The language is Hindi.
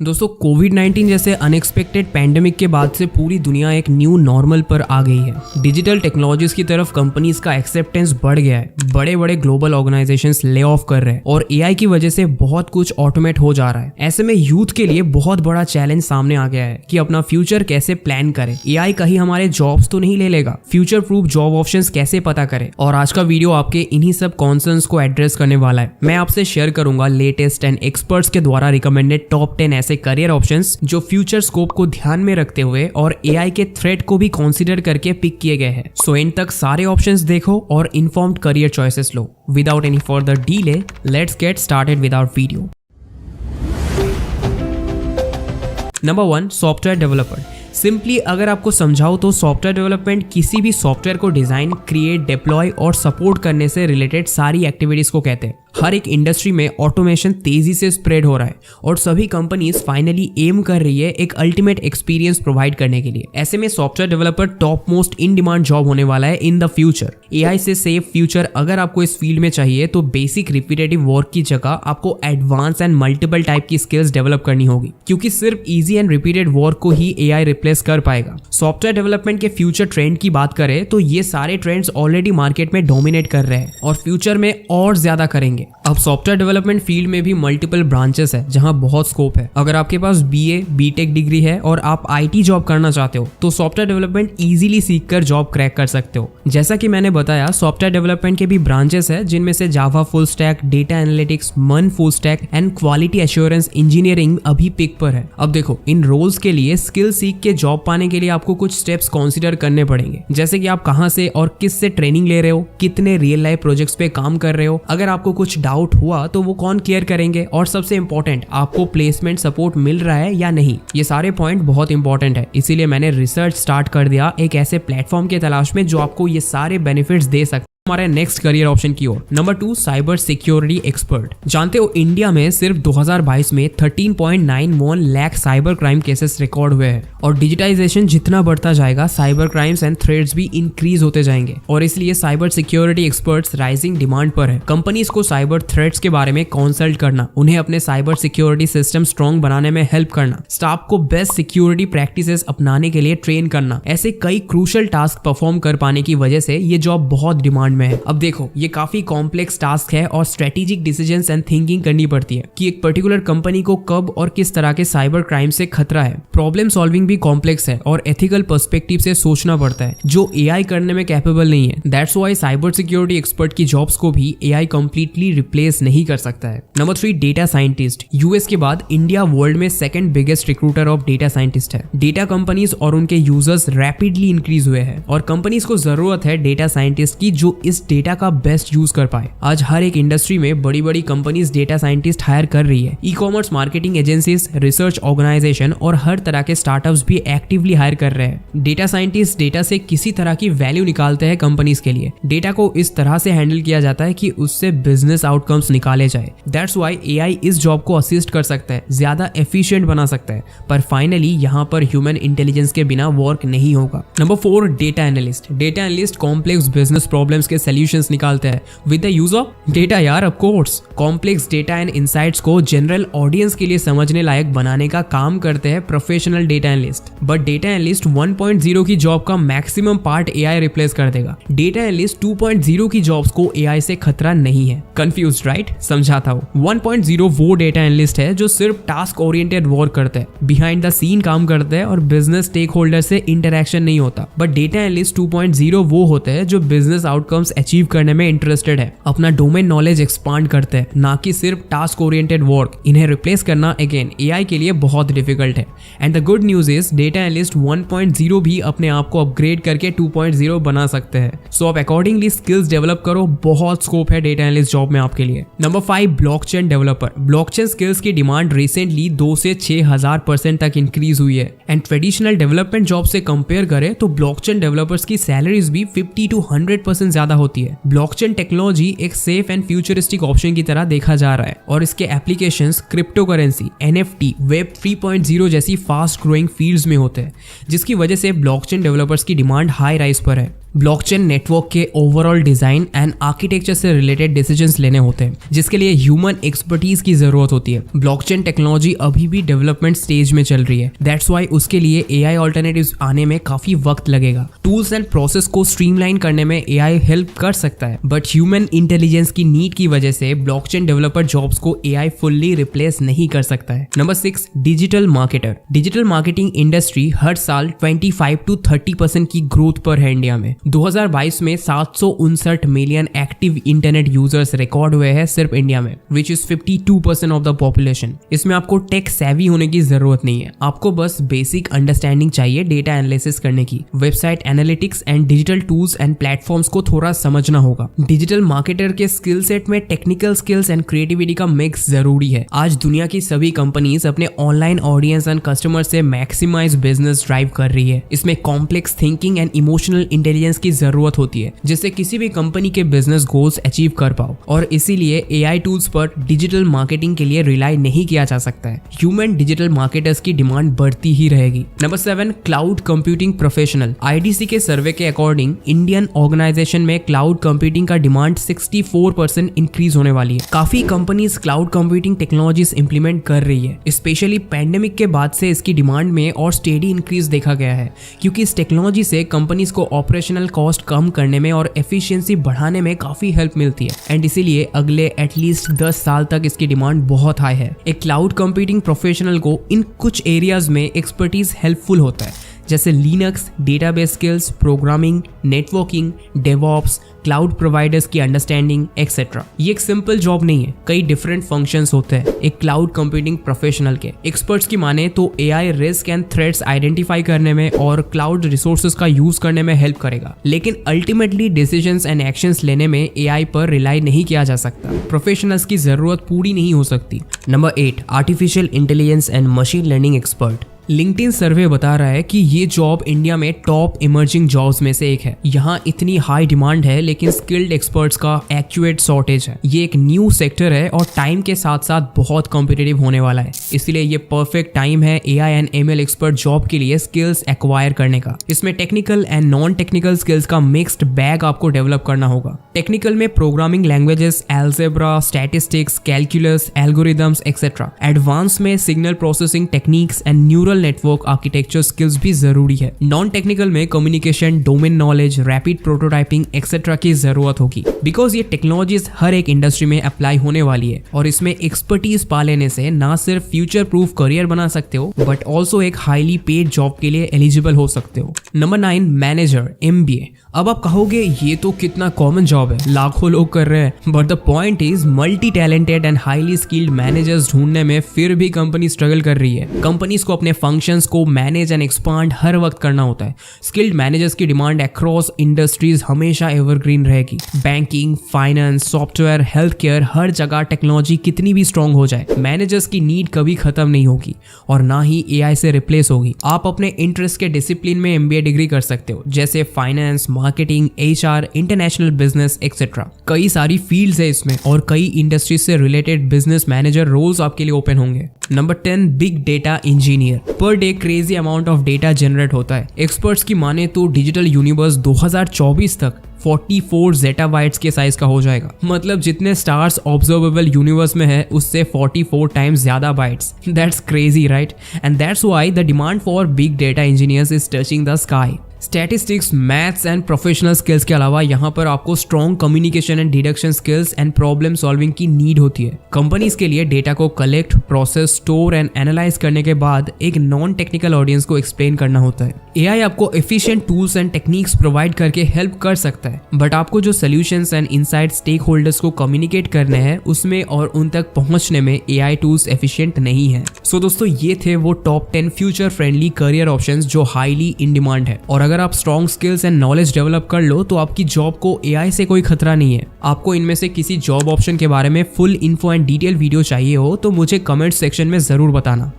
दोस्तों कोविड-19 जैसे अनएक्सपेक्टेड पैंडेमिक के बाद से पूरी दुनिया एक न्यू नॉर्मल पर आ गई है। डिजिटल टेक्नोलॉजीज की तरफ कंपनीज का एक्सेप्टेंस बढ़ गया है। बड़े बड़े ग्लोबल ऑर्गेनाइजेशंस ले ऑफ कर रहे हैं और एआई की वजह से बहुत कुछ ऑटोमेट हो जा रहा है। ऐसे में यूथ के लिए बहुत बड़ा चैलेंज सामने आ गया है कि अपना फ्यूचर कैसे प्लान करें। एआई कहीं हमारे जॉब्स तो नहीं ले लेगा, फ्यूचर प्रूफ जॉब ऑप्शंस कैसे पता करें। और आज का वीडियो आपके इन्हीं सब कॉन्सर्न्स को एड्रेस करने वाला है। मैं आपसे शेयर करूंगा लेटेस्ट एंड एक्सपर्ट्स के द्वारा रिकमेंडेड टॉप 10 ऐसे करियर ऑप्शंस जो फ्यूचर स्कोप को ध्यान में रखते हुए और एआई के थ्रेट को भी कंसीडर करके पिक किए गए हैं। सो एंड तक सारे ऑप्शंस देखो और इन्फॉर्म्ड करियर चॉइसेस लो। Without any further delay, let's get started with our video. Number 1, software developer. Simply अगर आपको समझाओ तो सॉफ्टवेयर डेवलपमेंट किसी भी सॉफ्टवेयर को डिजाइन, क्रिएट, डिप्लॉय और सपोर्ट करने से रिलेटेड सारी एक्टिविटीज को कहते हैं। हर एक इंडस्ट्री में ऑटोमेशन तेजी से स्प्रेड हो रहा है और सभी कंपनीज फाइनली एम कर रही है एक अल्टीमेट एक्सपीरियंस प्रोवाइड करने के लिए। ऐसे में software developer top most in demand job होने वाला है इन द फ्यूचर। एआई से सेफ फ्यूचर अगर आपको इस फील्ड में चाहिए तो बेसिक रिपीटेटिव वर्क की जगह आपको एडवांस एंड मल्टीपल टाइप की स्किल्स डेवलप करनी होगी, क्योंकि सिर्फ इजी एंड रिपीटेड वर्क को ही एआई रिप्लेस कर पाएगा। सॉफ्टवेयर डेवलपमेंट के फ्यूचर ट्रेंड की बात करें तो ये सारे ट्रेंड्स ऑलरेडी मार्केट में डोमिनेट कर रहे हैं और फ्यूचर में और ज्यादा करेंगे। अब सॉफ्टवेयर डेवलपमेंट फील्ड में भी मल्टीपल ब्रांचेस है जहां बहुत स्कोप है। अगर आपके पास बीए, बीटेक डिग्री है और आप आईटी जॉब करना चाहते हो तो सॉफ्टवेयर डेवलपमेंट इजीली सीखकर जॉब क्रैक कर सकते हो। जैसा कि मैंने बताया, सॉफ्टवेयर डेवलपमेंट के भी ब्रांचेस है जिनमें से Java full stack, data analytics, मन full stack and quality assurance engineering अभी पिक पर है। अब देखो, इन रोल्स के लिए स्किल सीख के जॉब पाने के लिए आपको कुछ स्टेप्स कंसीडर करने पड़ेंगे, जैसे कि आप कहां से और किस से ट्रेनिंग ले रहे हो, कितने रियल लाइफ प्रोजेक्ट्स पे काम कर रहे हो, अगर आपको कुछ डाउट हुआ तो वो कौन क्लियर करेंगे, और सबसे इंपॉर्टेंट आपको प्लेसमेंट सपोर्ट मिल रहा है या नहीं। ये सारे पॉइंट बहुत इंपॉर्टेंट है, इसीलिए मैंने रिसर्च स्टार्ट कर दिया एक ऐसे प्लेटफॉर्म के तलाश में जो आपको ये सारे बेनिफिट्स दे सकते। हमारे नेक्स्ट करियर ऑप्शन की ओर। Number 2, cyber security expert. जानते हो इंडिया में सिर्फ 2022 में 13.91 lakh cyber crime cases record हुए हैं और डिजिटाइजेशन जितना बढ़ता जाएगा साइबर क्राइम्स एंड थ्रेट्स भी इंक्रीज होते जाएंगे और इसलिए cyber security experts rising demand पर है। कंपनीज को साइबर थ्रेट्स के बारे में कंसल्ट करना, उन्हें अपने साइबर सिक्योरिटी सिस्टम स्ट्रॉन्ग बनाने में हेल्प करना, स्टाफ को बेस्ट सिक्योरिटी प्रैक्टिसेस अपनाने के लिए ट्रेन करना, ऐसे कई क्रूशल टास्क परफॉर्म कर पाने की वजह से ये जॉब बहुत डिमांड में है। अब देखो, ये काफी कॉम्प्लेक्स टास्क है और स्ट्रेटेजिक डिसीजंस एंड थिंकिंग करनी पड़ती है कि एक पर्टिकुलर कंपनी को कब और किस तरह के साइबर क्राइम से खतरा है। प्रॉब्लम सॉल्विंग भी कॉम्प्लेक्स है और एथिकल पर्सपेक्टिव से सोचना पड़ता है जो एआई करने में कैपेबल नहीं है। That's why cyber security expert की जॉब्स को भी एआई कंप्लीटली रिप्लेस नहीं कर सकता है। Number 3, data scientist. यूएस के बाद इंडिया वर्ल्ड में second biggest recruiter of data scientist है। डेटा कंपनीज और उनके यूजर्स रैपिडली इंक्रीज हुए हैं और कंपनीज को जरूरत है डेटा साइंटिस्ट की जो इस डेटा का बेस्ट यूज कर पाए। आज हर एक इंडस्ट्री में बड़ी बड़ी कंपनीज डेटा साइंटिस्ट हायर कर रही है। E commerce marketing agencies, research organisation और हर तरह के स्टार्टअप्स भी एक्टिवली हायर कर रहे हैं। डेटा साइंटिस्ट डेटा से किसी तरह की वैल्यू निकालते हैं कंपनीज के लिए। डेटा को इस तरह से हैंडल किया जाता है कि उससे बिजनेस आउटकम्स निकाले जाए। दैट्स व्हाई एआई इस जॉब को असिस्ट कर सकता है, ज्यादा एफिशिएंट बना सकता है, पर फाइनली यहाँ पर ह्यूमन इंटेलिजेंस के बिना वर्क नहीं होगा। Number 4, data analyst. Data analyst complex business problems के सॉल्यूशंस निकालते हैं with the use of data यार, of course. Complex data and insights को जनरल ऑडियंस के लिए समझने लायक बनाने का काम करते हैं professional data analyst. But data analyst 1.0 की जॉब का मैक्सिमम पार्ट एआई रिप्लेस कर देगा। डेटा एनालिस्ट 2.0 की जॉब्स को एआई से खतरा नहीं है। Confused right? समझाता हूँ। 1.0 वो डेटा एनालिस्ट है जो सिर्फ टास्क ओरिएंटेड वर्क करते हैं, बिहाइंड द सीन काम करते हैं और बिजनेस स्टेक होल्डर से इंटरेक्शन नहीं होता। बट डेटा एनालिस्ट 2.0 वो होते हैं जो बिजनेस आउटकम्स अचीव करने में इंटरेस्टेड है, अपना डोमेन नॉलेज एक्सपांड करते हैं, ना कि सिर्फ टास्क ओरिएंटेड वर्क। इन्हें रिप्लेस करना अगेन एआई के लिए बहुत डिफिकल्ट है। And the good news is data analyst 1.0 भी अपने आप को अपग्रेड करके 2.0 बना सकते हैं। सो आप अकॉर्डिंगली स्किल्स डेवलप करो, बहुत स्कोप है डेटा एनालिस्ट जॉब में आपके लिए। Number 5, blockchain developer. Blockchain skills की डिमांड रिसेंटली 2 से 6,000% तक इंक्रीज हुई है एंड ट्रेडिशनल डेवलपमेंट जॉब से कंपेयर करें तो ब्लॉकचेन डेवलपर्स की सैलरीज भी 50 to 100% ज्यादा होती है। ब्लॉकचेन टेक्नोलॉजी एक सेफ एंड फ्यूचरिस्टिक ऑप्शन की तरह देखा जा रहा है और इसके applications crypto currency, NFT, web 3.0 जैसी फास्ट ग्रोइंग फील्ड्स में होते हैं, जिसकी वजह से ब्लॉकचेन डेवलपर्स की डिमांड हाई राइज पर है। ब्लॉकचेन नेटवर्क के ओवरऑल डिजाइन एंड आर्किटेक्चर से रिलेटेड डिसीजंस लेने होते हैं, जिसके लिए ह्यूमन एक्सपर्टीज की जरूरत होती है। ब्लॉकचेन टेक्नोलॉजी अभी भी डेवलपमेंट स्टेज में चल रही है, दैट्स वाई उसके लिए एआई ऑल्टरनेटिव्स आने में काफी वक्त लगेगा। टूल्स एंड प्रोसेस को स्ट्रीमलाइन करने में एआई हेल्प कर सकता है, बट ह्यूमन इंटेलिजेंस की नीड की वजह से ब्लॉकचेन डेवलपर जॉब्स को एआई फुल्ली रिप्लेस नहीं कर सकता है। Number 6, digital marketer. Digital marketing industry हर साल 25 to 30% की ग्रोथ पर है इंडिया में। 2022 में 759 million active internet users record हुए हैं सिर्फ इंडिया में, which is 52% of the population. इसमें आपको टेक सेवी होने की जरूरत नहीं है, आपको बस बेसिक अंडरस्टैंडिंग चाहिए डेटा एनालिसिस करने की, website analytics and digital tools and platforms को थोड़ा समझना होगा। डिजिटल मार्केटर के स्किल सेट में टेक्निकल स्किल्स एंड क्रिएटिविटी का मिक्स जरूरी है। आज दुनिया की सभी कंपनीज अपने ऑनलाइन ऑडियंस एंड कस्टमर से मैक्सिमाइज बिजनेस ड्राइव कर रही है। इसमें complex thinking and emotional intelligence की जरूरत होती है, जिससे किसी भी कंपनी के बिजनेस गोल्स अचीव कर पाओ, और इसीलिए एआई टूल्स पर डिजिटल मार्केटिंग के लिए रिलाई नहीं किया जा सकता है। ह्यूमन डिजिटल मार्केटर्स की डिमांड बढ़ती ही रहेगी। Number 7, cloud computing professional. IDC के सर्वे के अकॉर्डिंग इंडियन ऑर्गेनाइजेशन में क्लाउड कंप्यूटिंग का डिमांड 64% इंक्रीज होने वाली है। काफी companies cloud computing technologies implement कर रही है। स्पेशली पैंडेमिक के बाद से इसकी डिमांड में और स्टेडी इंक्रीज देखा गया है, क्योंकि इस टेक्नोलॉजी से कंपनीज को ऑपरेशनल कॉस्ट कम करने में और एफिशिएंसी बढ़ाने में काफी हेल्प मिलती है, एंड इसीलिए अगले एटलीस्ट 10 साल तक इसकी डिमांड बहुत हाई है। एक क्लाउड कंप्यूटिंग प्रोफेशनल को इन कुछ एरियाज में एक्सपर्टीज हेल्पफुल होता है, जैसे Linux, database skills, programming, networking, DevOps, cloud providers की अंडरस्टैंडिंग एक्सेट्रा। ये एक सिंपल जॉब नहीं है, कई डिफरेंट फंक्शंस होते हैं एक क्लाउड कंप्यूटिंग प्रोफेशनल के। एक्सपर्ट्स की माने तो AI risk and threats identify करने में और क्लाउड रिसोर्सेज का यूज करने में हेल्प करेगा, लेकिन अल्टीमेटली डिसीजंस एंड एक्शंस लेने में एआई पर रिलाई नहीं किया जा सकता। प्रोफेशनल्स की जरूरत पूरी नहीं हो सकती। Number 8, artificial intelligence and machine learning expert. LinkedIn survey बता रहा है कि ये जॉब इंडिया में टॉप इमर्जिंग जॉब्स में से एक है। यहाँ इतनी हाई डिमांड है, लेकिन स्किल्ड एक्सपर्ट्स का एक्यूरेट शॉर्टेज है। ये एक न्यू सेक्टर है और टाइम के साथ साथ बहुत कॉम्पिटिटिव होने वाला है, इसलिए ये परफेक्ट टाइम है AI and ML expert job के लिए स्किल्स एक्वायर करने का। इसमें technical and non technical skills का मिक्स्ड बैग आपको डेवलप करना होगा। टेक्निकल में programming languages, algebra, statistics, calculus, algorithms etcetera. Advance में signal processing techniques and neural network architecture skills भी जरूरी है। नॉन टेक्निकल में communication, domain knowledge, rapid prototyping etcetera की जरूरत होगी, बिकॉज ये टेक्नोलॉजीज हर एक इंडस्ट्री में अप्लाई होने वाली है, और इसमें एक्सपर्टीज पा लेने से ना सिर्फ फ्यूचर प्रूफ करियर बना सकते हो, बट ऑल्सो एक हाईली पेड जॉब के लिए एलिजिबल हो सकते हो। Number 9, manager, MBA. अब आप कहोगे ये तो कितना कॉमन जॉब है, लाखों लोग कर रहे हैं, but the point is multi talented and highly skilled managers ढूंढने में फिर भी कंपनी स्ट्रगल कर रही है। कंपनीज को अपने फंक्शंस को मैनेज एंड एक्सपांड हर वक्त करना होता है। स्किल्ड मैनेजर्स की डिमांड अक्रॉस इंडस्ट्रीज हमेशा एवरग्रीन रहेगी। Banking, finance, software, health care, हर जगह टेक्नोलॉजी कितनी भी स्ट्रांग हो जाए, मैनेजर्स की नीड कभी खत्म नहीं होगी और ना ही एआई से रिप्लेस होगी। आप अपने इंटरेस्ट के डिसिप्लिन में एमबीए डिग्री कर सकते हो, जैसे finance, marketing, HR, international business etcetera. कई सारी फील्ड्स है इसमें और कई इंडस्ट्रीज से रिलेटेड बिजनेस मैनेजर रोल्स आपके लिए ओपन होंगे। Number 10, big data engineer. Per day crazy amount of data generate होता है। एक्सपर्ट्स की माने तो डिजिटल यूनिवर्स 2024 तक 44 ज़ेटाबाइट्स के साइज का हो जाएगा। मतलब जितने स्टार्स ऑब्जर्वेबल यूनिवर्स में है उससे 44 टाइम्स ज्यादा bytes. That's crazy, right? And that's why the demand for big data engineers is touching the sky. Statistics, maths and professional skills के अलावा यहाँ पर आपको strong communication and deduction skills and problem solving की नीड होती है। कंपनीज के लिए डेटा को collect, process, store and analyse करने के बाद एक नॉन टेक्निकल ऑडियंस को एक्सप्लेन करना होता है। एआई आपको efficient tools and techniques provide करके हेल्प कर सकता है, बट आपको जो solutions and insight stakeholders को कम्युनिकेट करने हैं उसमें और उन तक पहुंचने में एआई टूल्स एफिशिएंट नहीं है। सो दोस्तों, ये थे वो top 10 future friendly career options जो हाईली इन डिमांड है। और अगर आप strong skills and knowledge develop कर लो तो आपकी जॉब को एआई से कोई खतरा नहीं है। आपको इनमें से किसी जॉब ऑप्शन के बारे में full info and detail video चाहिए हो तो मुझे कमेंट सेक्शन में जरूर बताना।